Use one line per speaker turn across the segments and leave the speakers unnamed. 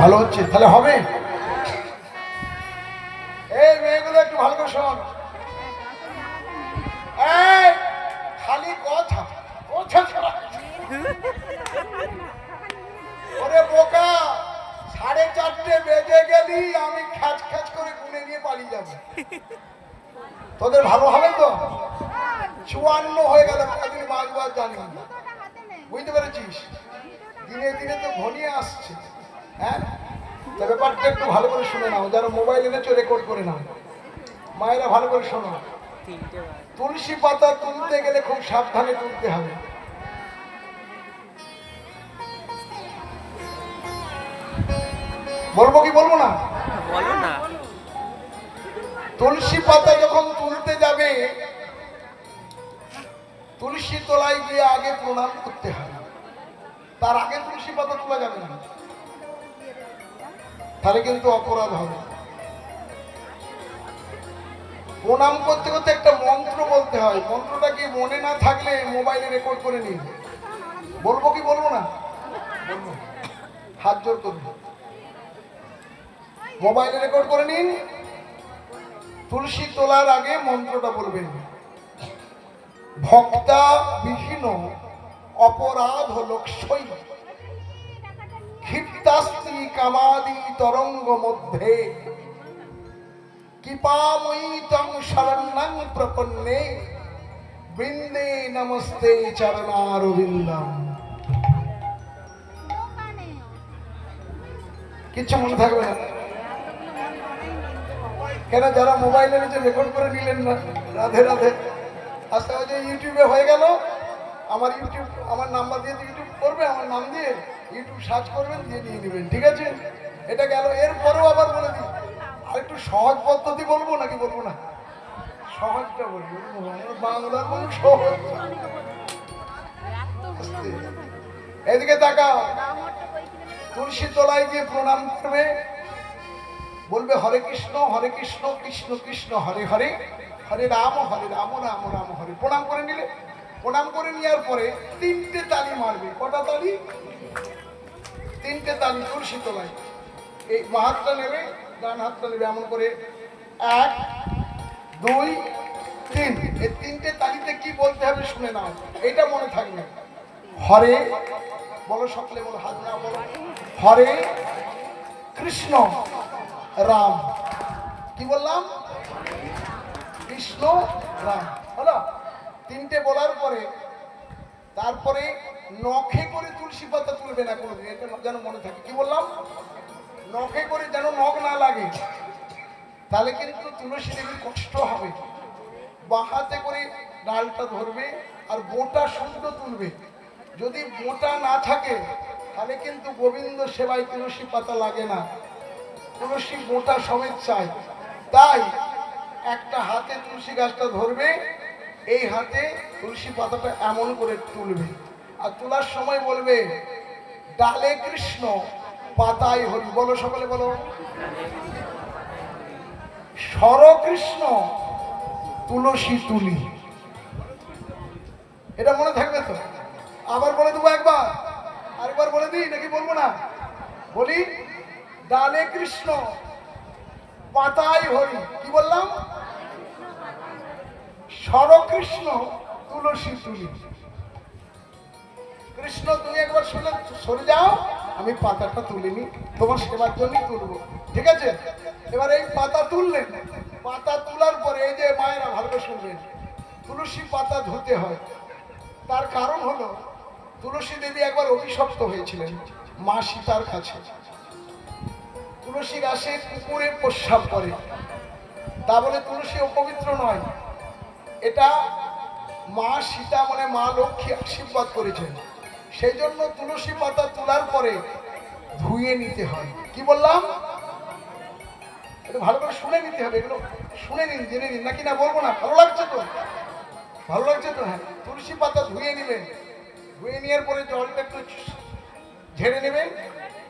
ভালো হচ্ছে, তাহলে হবে। এই মেয়েগুলো একটু ভালো করে শোন। এই খালি কথা কথা ছাড়া। ওরে বোকা, 4:30 বেজে গেলি আমি খ্যাচ খ্যাচ করে গুনে নিয়ে পালিয়ে যাবো। তোদের ভালো হবে তো? 54 হয়ে গেল, কদিন বাঁচবার জানি না, বুঝতে পেরেছিস? দিনে দিনে তো ঘনিয়ে আসছে। হ্যাঁ, তা ব্যাপারটা একটু ভালো করে শুনে নাও, যারা মোবাইল এনেছো রেকর্ড করে নাও। মায়েরা ভালো করে শোনো, তুলসী পাতা তুলতে গেলে খুব সাবধানে তুলতে হবে। বলবো কি বলবো না?
বলো না।
তুলসী পাতা যখন তুলতে যাবে, তুলসী তলায় গিয়ে আগে প্রণাম করতে হবে। তার আগে তুলসী পাতা তোলা যাবে না, তাহলে কিন্তু অপরাধ হবে। প্রণাম করতে করতে একটা মন্ত্র বলতে হয়, মন্ত্রটা কি মনে না থাকলে মোবাইলে রেকর্ড করে নিন। বলবো কি বলবো না? বলবো, হাত জোর করবো, মোবাইলে রেকর্ড করে নিন। তুলসী তোলার আগে মন্ত্রটা বলবেন, ভক্তা বিহীন অপরাধ লোকসই ক্ষিপ্তাস্তি কামাদি তরঙ্গ মধ্যে কৃপাময়ী তং শরণ্যং প্রপন্নে বৃন্দে নমস্তে চরণারবিন্দম। কিছু মনে থাকবে না কেন? যারা মোবাইলে নিচে রেকর্ড করে নিলেন না, রাধে রাধে। আজকে ওই যে ইউটিউবে হয়ে গেল, আমার ইউটিউব, আমার নাম্বার দিয়ে ইউটিউব করবে, আমার নাম দিয়ে ইউটিউব সার্চ করবেন, দিয়ে নিয়ে নেবেন, ঠিক আছে? এটা গেল। এরপরেও আবার বলে দিই, আর একটু সহজ পদ্ধতি বলবো নাকি বলবো না? সহজটা বলবো, বাংলার মানুষ সহজ। এদিকে তাকাও, তুলসী তলায় গিয়ে প্রণাম করবে, বলবে হরে কৃষ্ণ কৃষ্ণ কৃষ্ণ হরে হরে, হরে রাম রাম রাম হরে। প্রণাম করে নিলে, প্রণাম করে নেওয়ার পরে 3টে তালি মারবে। কটা তালি? 3টে তালি তুলসী তলায়। এই হাতটা নেবে, ডান হাতটা নেবে, এমন করে 1 2 3। এই 3টে তালিতে কি বলতে হবে শুনে নাও, এটা মনে থাকবে। হরে, বলো সকলে, বলো, হাত না বলো, হরে কৃষ্ণ রাম, কি বললাম? কৃষ্ণ রাম, হলো? 3টে বলার পরে তারপরে নখে করে তুলসী পাতা তুলবে না কোনোদিন, এটা যেন মনে থাকে। কি বললাম? নখে করে, যেন নখ না লাগে, তাহলে কিন্তু তুলসী দেবীর কষ্ট হবে। বাঁ হাতে করে ডালটা ধরবে আর বোটা শুদ্ধ তুলবে। যদি বোটা না থাকে তাহলে কিন্তু গোবিন্দ সেবায় তুলসী পাতা লাগে না, তুলসী বোটা সমেত চাই। তাই একটা হাতে তুলসী গাছটা ধরবে, এই হাতে তুলসী পাতাটা এমন করে তুলবে, আর তোলার সময় বলবে ডালে কৃষ্ণ পাতায় হরি। বলো সকলে, বলো, সর কৃষ্ণ তুলসী তুলি। এটা মনে থাকবে তো? আবার বলে দেবো একবার, আরেকবার বলে দিই নাকি বলবো না? বলি, ডালে কৃষ্ণ পাতায় হরি। কি বললাম? সর কৃষ্ণ তুলসী তুলি। কৃষ্ণ তুমি একবার শুনে সরে যাও, আমি পাতাটা তুলিনি, তোমার সেবার জন্যই তুলবো, ঠিক আছে? এবার এই পাতা তুললেন, পাতা তোলার পরে এই যে মায়েরা ভালো করে শুনবেন, তুলসী পাতা ধুতে হয়। তার কারণ হলো, তুলসী দেবী একবার অভিশপ্ত হয়েছিলেন মা সীতার কাছে। তুলসী গাছে কুকুরে প্রস্রাব করে, তা বলে তুলসী অপবিত্র নয়। এটা মা সীতা মানে মা লক্ষ্মী আশীর্বাদ করেছেন, সেই জন্য তুলসী পাতা তোলার পরে ধুয়ে নিতে হয়। কি বললাম? এটা ভালো করে শুনে নিতে হবে, এগুলো শুনে নিন, জেনে নিন, নাকি না বলবো না? ভালো লাগছে তো? ভালো লাগছে তো? হ্যাঁ, তুলসী পাতা ধুয়ে নেবেন, ধুয়ে নেওয়ার পরে জলটা একটু ঝেড়ে নেবেন।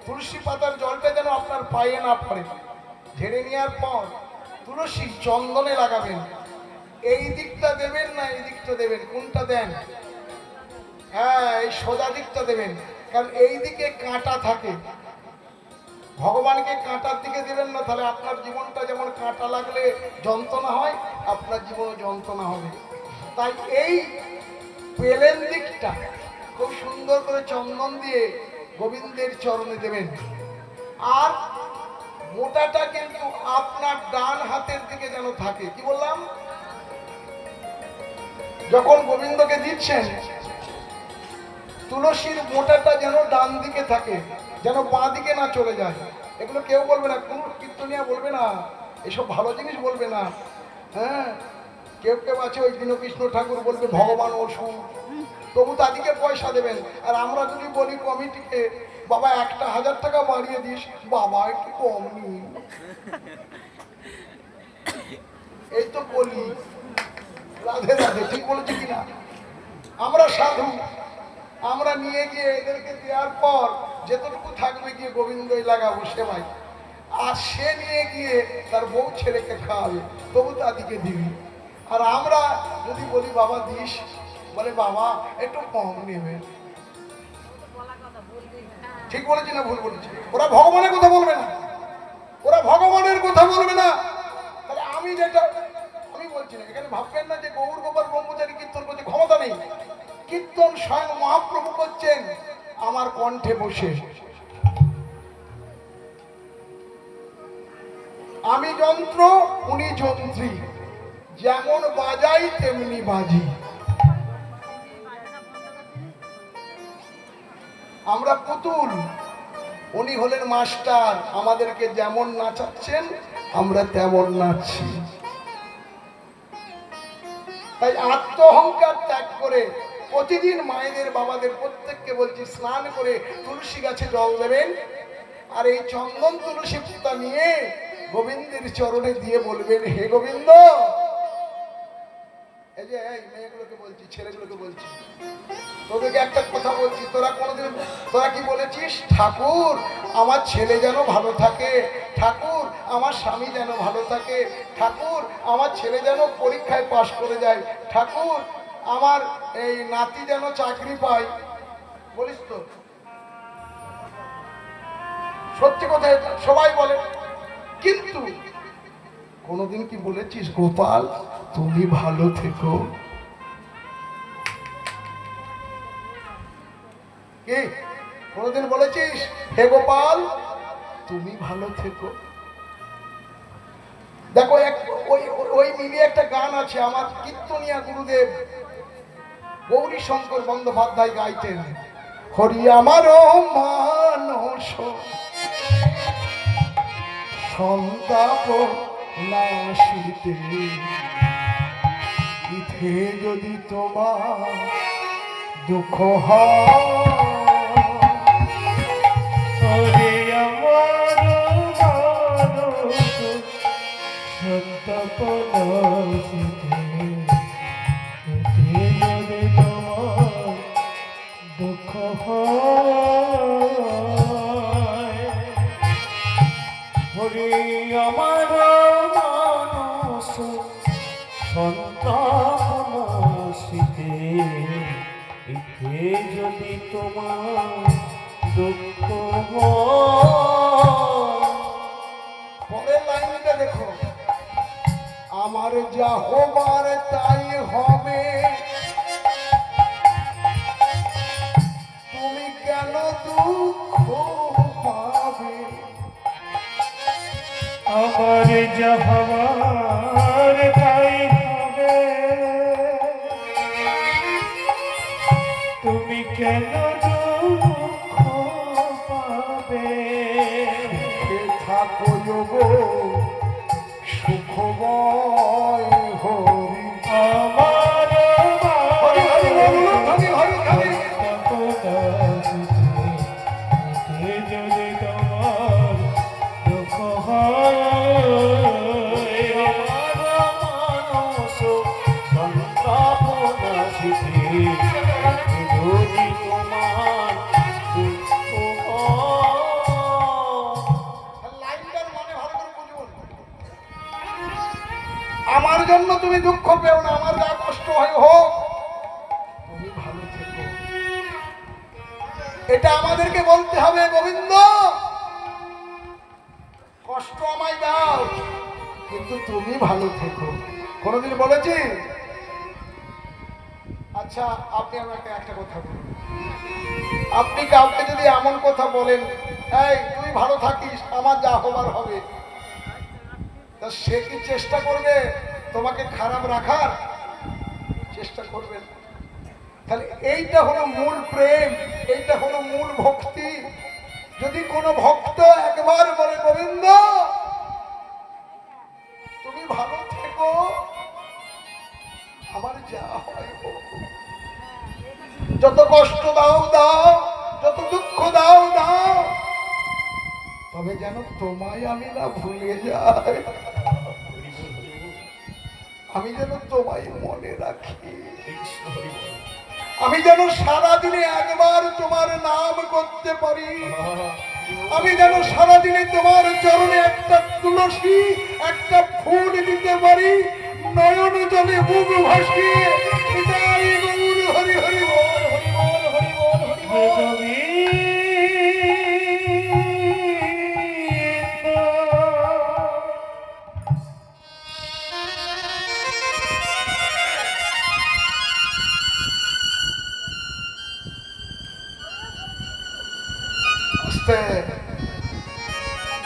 তুলসী পাতার জলটা যেন আপনার পায়ে না পড়ে। ঝেড়ে নেওয়ার পর তুলসী চন্দনে লাগাবেন। এই দিকটা দেবেন না এই দিকটা দেবেন? কোনটা দেন? হ্যাঁ, এই সোজা দিকটা দেবেন, কারণ এই দিকে কাঁটা থাকে। ভগবানকে কাঁটার দিকে দিবেন না, তাহলে আপনার জীবনটা যেমন কাঁটা লাগলে যন্ত্রণা হয়, আপনার জীবনে যন্ত্রণা হবে। তাই এই পেলেন দিকটা খুব সুন্দর করে চন্দন দিয়ে গোবিন্দের চরণে দেবেন। আর মোটাটা কিন্তু আপনার ডান হাতের দিকে যেন থাকে। কি বললাম? যখন গোবিন্দকে দিচ্ছেন, তুলসীর মোটাটা যেন ডান দিকে থাকে, যেন বাঁ দিকে না চলে যায়। এগুলো কেউ বলবে না, কোন কীর্তনিয়া বলবে না, এসব ভালো জিনিস বলবে না। হ্যাঁ, কেউ কেউ আছে ওই দীনকৃষ্ণ ঠাকুর বলবে ভগবান ওষুধ, তবু তাদেরকে পয়সা দেবেন। আর আমরা যদি বলি কমিটিকে, বাবা একটা 1000 টাকা বাড়িয়ে দিস, বাবা একটু কম নিন, এই তো বলি। রাধে রাধে, ঠিক বলেছি কিনা? আমরা সাধু, আমরা নিয়ে গিয়ে এদেরকে দেওয়ার পর যেতটুকু থাকবে গিয়ে গোবিন্দই লাগাবো সেবাই। আর সে নিয়ে গিয়ে তার বউ ছেলেকে খাওয়াবে, তবু তাদেরকে দিবি। আর আমরা যদি বলি বাবা দিস, বলে বাবা একটু কম নেবে। ঠিক বলেছি না ভুল বলেছি? ওরা ভগবানের কথা বলবে না, ওরা ভগবানের কথা বলবে না। তাহলে আমি যেটা আমি বলছি না, এখানে ভাববেন না যে গৌর গোপাল ব্রহ্মচারী কীর্তন করছে, ক্ষমতা নেই। কীর্তন স্বয়ং মহাপ্রভু করছেন আমার কণ্ঠে বসে। আমি যন্ত্র, উনি যন্ত্রী, যেমন বাজাই তেমনি বাজি। আমরা পুতুল, উনি হলেন মাস্টার, আমাদেরকে যেমন নাচাচ্ছেন আমরা তেমন নাচছি। তাই আত্ম অহংকার ত্যাগ করে প্রতিদিন মায়েদের বাবাদের প্রত্যেককে বলছি, স্নান করে তুলসী গাছে জল দেবেন। আর এই চন্দন তুলসী পাতা নিয়ে গোবিন্দের চরণে দিয়ে বলবেন, হে গোবিন্দ। এই যে এই মেয়েগুলোকে বলছি, ছেলেগুলোকে বলছি, তোদেরকে একটা কথা বলছি, তোরা কি বলেছিস? ঠাকুর আমার ছেলে যেন ভালো থাকে, ঠাকুর আমার স্বামী যেন ভালো থাকে, ঠাকুর আমার ছেলে যেন পরীক্ষায় পাশ করে যায়, ঠাকুর আমার এই নাতি যেন চাকরি পায়। বলিস তো? সত্যি কথা, সবাই বলে, কিন্তু কোনোদিন কি বলেছিস গোপাল তুমি ভালো থেকো? কি কোনোদিন বলেছিস হে গোপাল তুমি ভালো থেকো? দেখো ওই মিলিয়ে একটা গান আছে, আমার কীর্তনিয়া গুরুদেব গৌরী শঙ্কর বন্দ্যোপাধ্যায় গাইতেন, হরি আমার মানস সন্তাপ নাশিতে, ইথে যদি তোমার দুঃখ হরে আমার সন্তাপ নাশিতে, ইথে যদি তোমার দুঃখ হরে আমার মানস সন্তাপ নাশিতে, ইথে যদি তোমার দুঃখ। পরের লাইনটা দেখো, আমার যা হবার তাই হবে, তুমি কেন দুঃখ পাবে? আমার যা হবার তাই হবে, তুমি কেন দুঃখ পাবে? থাকো গো সুখময় হরি আমার যদি তোমার দুঃখ হয়, মানুষ সন্তাপ নাশিতে, যদি তোমার দুঃখ আমার জন্য তুমি দুঃখ পেও না, আমার যা কষ্ট হয় হোক, তুমি ভালো থেকো। এটা আমাদেরকে বলতে হবে। গোবিন্দ কিন্তু তুমি ভালো থেকো। কোনোদিন বলেছি? আচ্ছা, আপনি আমাকে একটা কথা বলুন, আপনি কাউকে যদি এমন কথা বলেন, এই তুই ভালো থাকিস, আমার যা হবার হবে, তা সে কি চেষ্টা করবে তোমাকে খারাপ রাখার? চেষ্টা করবেন। তাহলে এইটা হলো মূল প্রেম, এইটা হলো মূল ভক্তি। যদি কোনো ভক্ত একবার বলে গোবিন্দ তুমি ভালো থেকো, আমার যা হয় হোক, যত কষ্ট দাও দাও, যত দুঃখ দাও দাও, তবে যেন তোমায় আমি না ভুলে যাই, আমি যেন তোমায় মনে রাখি, আমি যেন সারাদিনে একবার তোমার নাম করতে পারি, আমি যেন সারাদিনে তোমার চরণে একটা তুলসী, একটা ফুল দিতে পারি, নয়ন জলে বুক ভাসিয়ে হরি গৌর হরি হরি বল, হরি বল, হরি বল, হরি বল।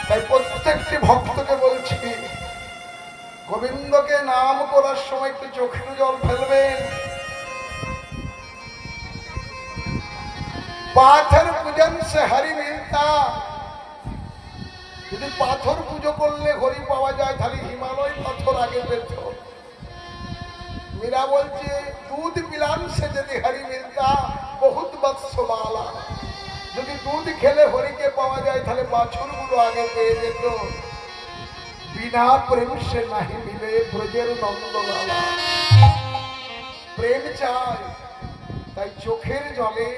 তাই প্রত্যেকটি ভক্তকে বলছি, গোবিন্দকে নাম করার সময় একটু চোখের জল ফেলবেন। পাথর পূজন সে হরি মিলতা, যদি পাথর পুজো করলে হরি পাওয়া যায়, তাহলে হিমালয় পাথর আগে পেত। মীরা বলছে দুধ পিলান সে যদি হরি মিলতা বহুত বৎস বালা, যদি দুধ খেলে হরিকে পাওয়া যায়, তাহলে বাছুরগুলো আগে পেয়ে যেত। বিনা প্রেম সে নাহি মিলে ব্রজের নন্দলালা, প্রেম চাই। তাই চোখের জলে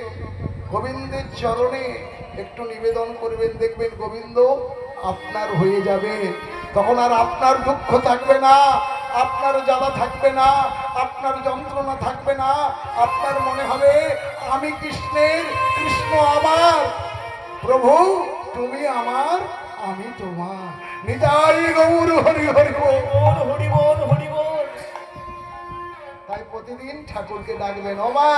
গোবিন্দের চরণে একটু নিবেদন করবেন, দেখবেন গোবিন্দ আপনার হয়ে যাবে। তখন আর আপনার দুঃখ থাকবে না, আপনার জ্বালা থাকবে না, আপনার যন্ত্রণা থাকবে না। আপনার মনে হবে আমি কৃষ্ণের, কৃষ্ণ আমার, প্রভু তুমি আমার, আমি তোমার। নিতাই গৌর হরি হরি বল, হরি বল, হরি বল। তাই প্রতিদিন ঠাকুরকে ডাকবেন, ও মা।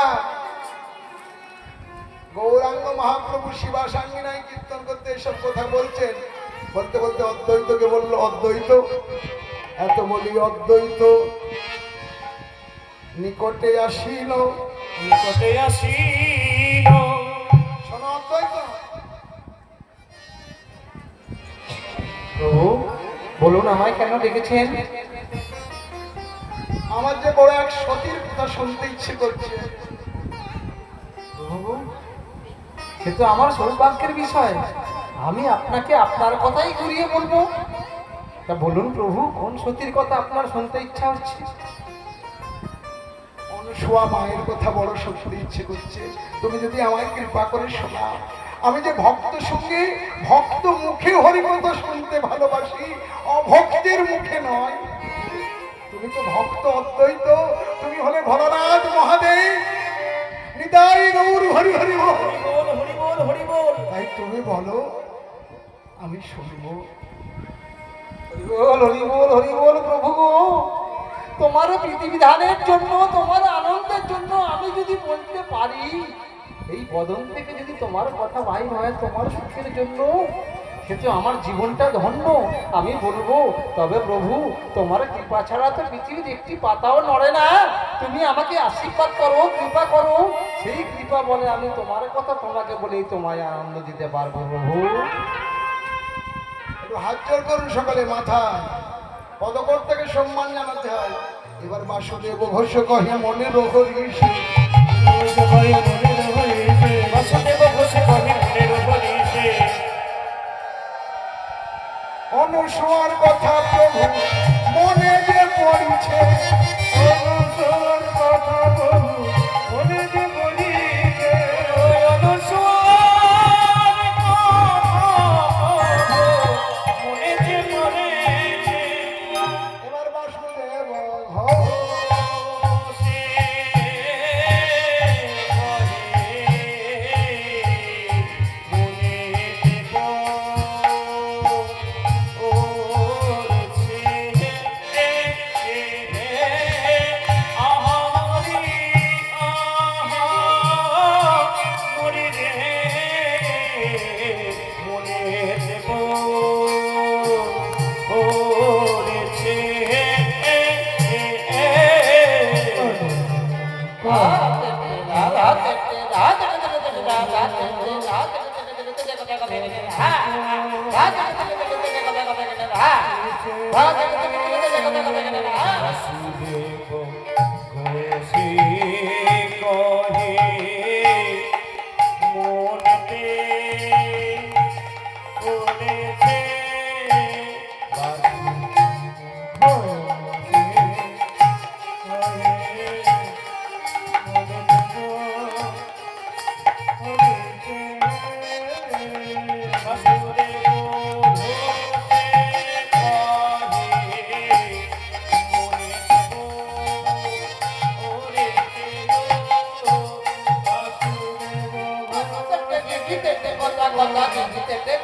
গৌরাঙ্গ মহাপ্রভু শিবাসাঙ্গিনায় কীর্তন করতে এসব কথা বলছেন, বলতে বলতে অদ্বৈতকে বললো অদ্বৈত, এত বলি অদ্বৈত নিকটে আসিল, নিকটে আসিল। শোনো অদ্বৈত,
প্রভু বলুন আমায় কেন ডেকেছেন?
আমার যে বড় এক সতীর কথা শুনতে ইচ্ছে করছে।
প্রভু সে তো আমার সৌভাগ্যের বিষয়, আমি আপনাকে আপনার কথাই ঘুরিয়ে বলবো। তা বলুন প্রভু, কোন সতীর কথা আপনার শুনতে ইচ্ছা হচ্ছে?
অনুসুয়া মায়ের কথা বড় শুনতে ইচ্ছে করছে। তুমি যদি আমায় কৃপা করে শোনাও, আমি যে ভক্ত সঙ্গে ভক্ত মুখে হরিকথা শুনতে ভালোবাসি, অভক্তের মুখে নয়। তুমি তো ভক্ত অদ্বৈত, তুমি হলে ভোলানাথ মহাদেব। নিতাই গৌর হরি হরি বল, হরি বল, হরি বল। তাই তুমি বলো, আমি শুনবো।
হরি বল, হরি বল, হরি বল। প্রভু গো, তোমার বিধিবিধানের জন্য, তোমার আনন্দের জন্য আমি যদি বলতে পারি, এই বদন থেকে যদি তোমার কথা বাইর হয় তোমার সুখের জন্য, সে তো আমার জীবনটা ধন্য, আমি বলবো। তবে প্রভু তোমার কৃপা ছাড়া তো পৃথিবীর একটি পাতাও নড়ে না। তুমি আমাকে আশীর্বাদ করো, কৃপা করো, সেই কৃপা বলে আমি তোমার কথা তোমাকে বলেই তোমায় আনন্দ দিতে পারবো। প্রভু
একটু হাত জোর করুন সকলে, মাথা পদকর থেকে সম্মান জানাতে হয়। এবার বাসুদেব ঘোষ কহে মনে রহরিস,
বাসুদেব ঘোষ কহে মনের হরিষে,
অনুসর কথা প্রভু মনে যে পড়িছে,
অনুসর কথা প্রভু মনে যে পড়িছে, অনুসর মনে যে পড়িছে।
এবার বাসুদেব ঘোষ
বাসুদেব ঘোষে কহে মনতে করেছে বাসুদেব ঘোষে কহে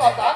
কথা